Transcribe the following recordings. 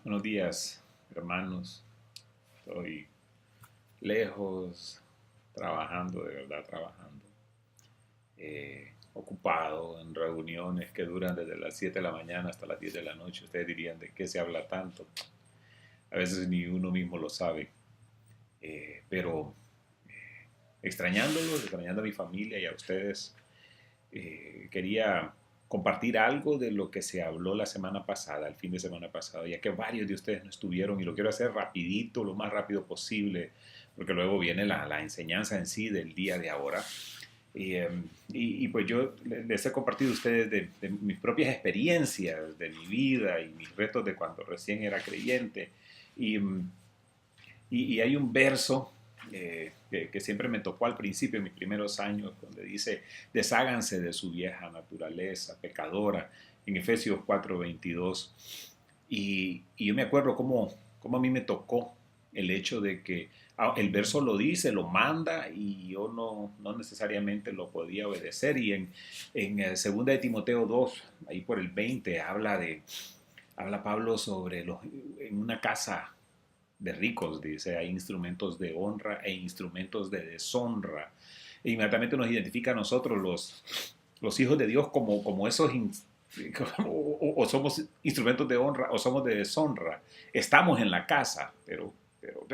Buenos días, hermanos. Estoy lejos, trabajando, de verdad trabajando. Ocupado en reuniones que duran desde las 7 de la mañana hasta las 10 de la noche. Ustedes dirían, ¿de qué se habla tanto? A veces ni uno mismo lo sabe. Pero extrañándolos, extrañando a mi familia y a ustedes, quería compartir algo de lo que se habló la semana pasada, el fin de semana pasado, ya que varios de ustedes no estuvieron y lo quiero hacer rapidito, lo más rápido posible, porque luego viene la enseñanza en sí del día de ahora. Pues yo les he compartido a ustedes de mis propias experiencias, de mi vida y mis retos de cuando recién era creyente. Y, y hay un verso que siempre me tocó al principio, en mis primeros años, donde dice, desháganse de su vieja naturaleza pecadora, en Efesios 4:22. Y yo me acuerdo cómo a mí me tocó el hecho de que el verso lo dice, lo manda y yo no necesariamente lo podía obedecer. Y en 2 de Timoteo 2, ahí por el 20, habla Pablo sobre en una casa de ricos, dice, hay instrumentos de honra e instrumentos de deshonra. E inmediatamente nos identifica a nosotros los hijos de Dios como esos, o somos instrumentos de honra o somos de deshonra. Estamos en la casa, pero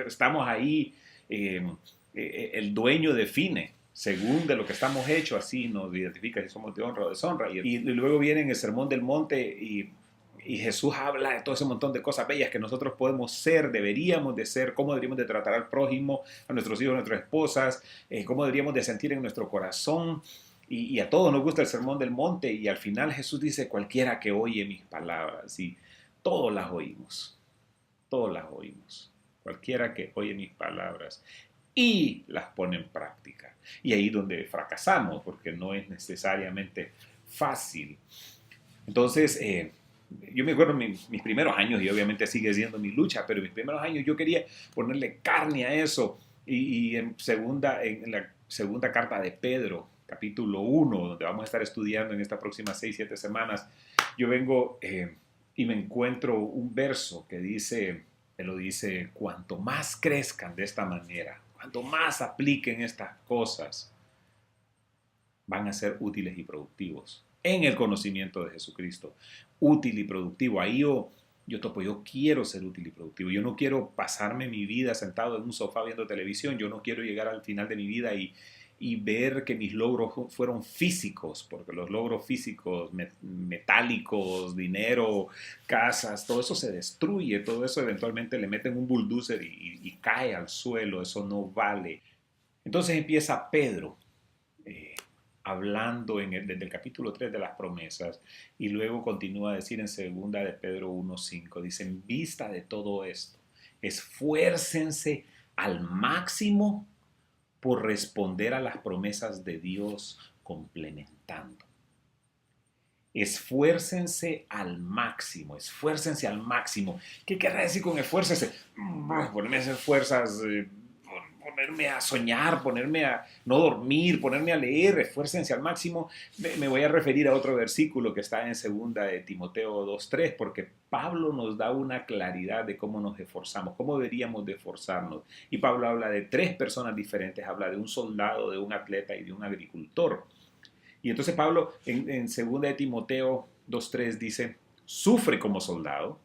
estamos ahí, el dueño define. Según de lo que estamos hechos, así nos identifica si somos de honra o deshonra. Y luego viene en el Sermón del Monte y Jesús habla de todo ese montón de cosas bellas que nosotros podemos ser, deberíamos de ser, cómo deberíamos de tratar al prójimo, a nuestros hijos, a nuestras esposas, cómo deberíamos de sentir en nuestro corazón. Y a todos nos gusta el Sermón del Monte y al final Jesús dice, cualquiera que oye mis palabras, y todos las oímos, cualquiera que oye mis palabras y las pone en práctica. Y ahí donde fracasamos, porque no es necesariamente fácil. Entonces, yo me acuerdo mis primeros años, y obviamente sigue siendo mi lucha, pero mis primeros años yo quería ponerle carne a eso. Y en la segunda carta de Pedro, capítulo 1, donde vamos a estar estudiando en estas próximas 6, 7 semanas, yo vengo y me encuentro un verso que dice, él lo dice, cuanto más crezcan de esta manera, cuanto más apliquen estas cosas, van a ser útiles y productivos en el conocimiento de Jesucristo. Útil y productivo. Ahí yo topo, yo quiero ser útil y productivo. Yo no quiero pasarme mi vida sentado en un sofá viendo televisión. Yo no quiero llegar al final de mi vida y ver que mis logros fueron físicos, porque los logros físicos, metálicos, dinero, casas, todo eso se destruye, todo eso eventualmente le meten un bulldozer y cae al suelo, eso no vale. Entonces empieza Pedro eh, hablando desde el capítulo 3 de las promesas y luego continúa a decir en segunda de Pedro 1:5, dice, en vista de todo esto, esfuércense al máximo por responder a las promesas de Dios complementando. Esfuércense al máximo, esfuércense al máximo. ¿Qué querrá decir con esfuércense? Ponerme a hacer fuerzas, ponerme a soñar, ponerme a no dormir, ponerme a leer, esfuércense al máximo. Me voy a referir a otro versículo que está en segunda de Timoteo 2:3, porque Pablo nos da una claridad de cómo nos esforzamos, cómo deberíamos de esforzarnos. Y Pablo habla de tres personas diferentes, habla de un soldado, de un atleta y de un agricultor. Y entonces Pablo en 2 de Timoteo 2:3 dice, sufre como soldado,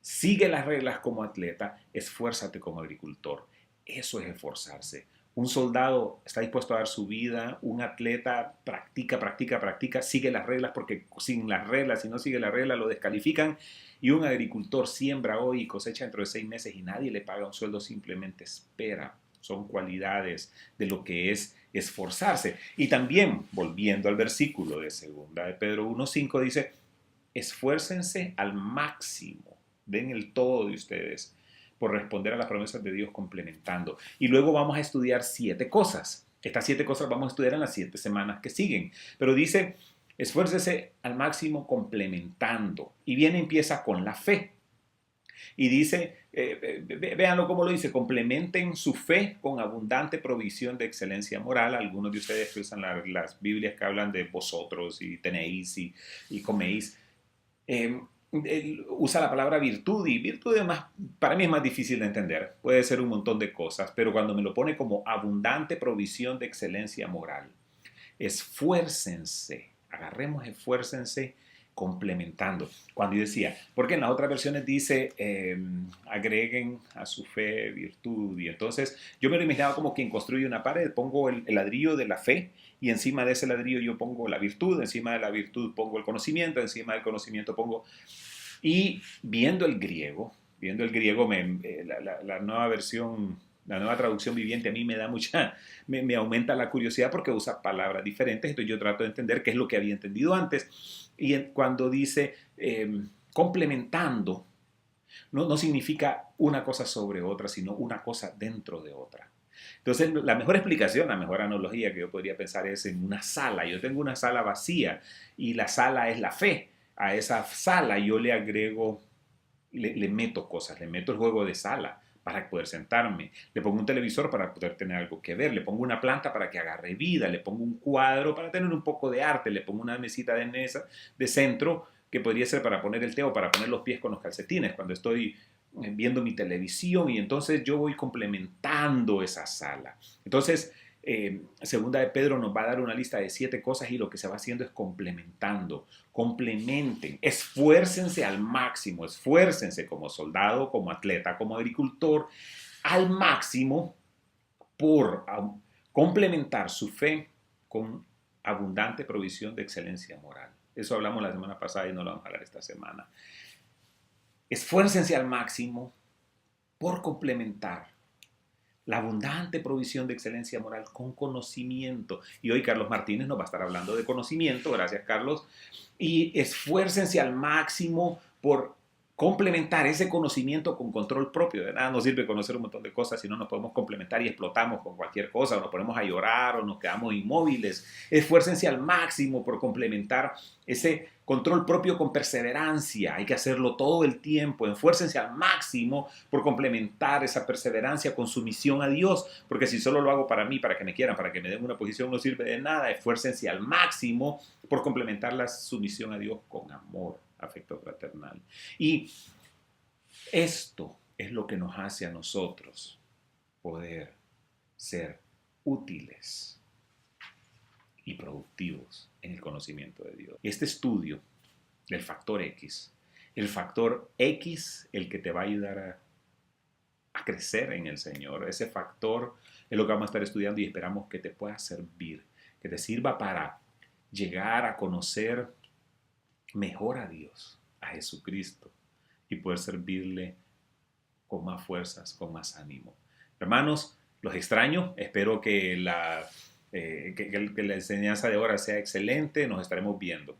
sigue las reglas como atleta, esfuérzate como agricultor. Eso es esforzarse. Un soldado está dispuesto a dar su vida, un atleta practica, practica, practica, sigue las reglas porque sin las reglas, si no sigue las reglas, lo descalifican. Y un agricultor siembra hoy y cosecha dentro de 6 meses y nadie le paga un sueldo, simplemente espera. Son cualidades de lo que es esforzarse. Y también, volviendo al versículo de segunda de Pedro 1:5, dice, esfuércense al máximo, den el todo de ustedes por responder a las promesas de Dios complementando. Y luego vamos a estudiar 7 cosas. Estas 7 cosas vamos a estudiar en las 7 semanas que siguen. Pero dice, esfuércese al máximo complementando. Y bien empieza con la fe. Y dice, véanlo cómo lo dice, complementen su fe con abundante provisión de excelencia moral. Algunos de ustedes que usan las Biblias que hablan de vosotros y tenéis y coméis. él usa la palabra virtud y virtud es más, para mí es más difícil de entender. Puede ser un montón de cosas, pero cuando me lo pone como abundante provisión de excelencia moral, esfuércense, agarremos, esfuércense complementando. Cuando yo decía, porque en las otras versiones dice, agreguen a su fe virtud, y entonces yo me lo imaginaba como quien construye una pared, pongo el ladrillo de la fe y encima de ese ladrillo yo pongo la virtud, encima de la virtud pongo el conocimiento, encima del conocimiento pongo... Y viendo el griego la nueva versión, la nueva traducción viviente a mí me da mucha, me aumenta la curiosidad porque usa palabras diferentes, entonces yo trato de entender qué es lo que había entendido antes. Y cuando dice complementando, no significa una cosa sobre otra, sino una cosa dentro de otra. Entonces, la mejor explicación, la mejor analogía que yo podría pensar es en una sala. Yo tengo una sala vacía y la sala es la fe. A esa sala yo le agrego, le meto cosas, le meto el juego de sala para poder sentarme, le pongo un televisor para poder tener algo que ver, le pongo una planta para que agarre vida, le pongo un cuadro para tener un poco de arte, le pongo una mesita de mesa de centro que podría ser para poner el té o para poner los pies con los calcetines cuando estoy viendo mi televisión, y entonces yo voy complementando esa sala. Entonces, segunda de Pedro nos va a dar una lista de 7 cosas y lo que se va haciendo es complementando. Complementen, esfuércense al máximo, esfuércense como soldado, como atleta, como agricultor, al máximo por complementar su fe con abundante provisión de excelencia moral. Eso hablamos la semana pasada y no lo vamos a hablar esta semana. Esfuércense al máximo por complementar la abundante provisión de excelencia moral con conocimiento. Y hoy Carlos Martínez nos va a estar hablando de conocimiento, gracias Carlos. Y esfuércense al máximo por complementar ese conocimiento con control propio. De nada nos sirve conocer un montón de cosas si no nos podemos complementar y explotamos con cualquier cosa, o nos ponemos a llorar, o nos quedamos inmóviles. Esfuércense al máximo por complementar ese control propio con perseverancia. Hay que hacerlo todo el tiempo. Esfuércense al máximo por complementar esa perseverancia con sumisión a Dios, porque si solo lo hago para mí, para que me quieran, para que me den una posición, no sirve de nada. Esfuércense al máximo por complementar la sumisión a Dios con amor, afecto fraternal. Y esto es lo que nos hace a nosotros poder ser útiles y productivos en el conocimiento de Dios. Este estudio del factor X, el factor X, el que te va a ayudar a crecer en el Señor, ese factor es lo que vamos a estar estudiando y esperamos que te pueda servir, que te sirva para llegar a conocer mejor a Dios, a Jesucristo, y poder servirle con más fuerzas, con más ánimo. Hermanos, los extraño. Espero que la enseñanza de ahora sea excelente. Nos estaremos viendo.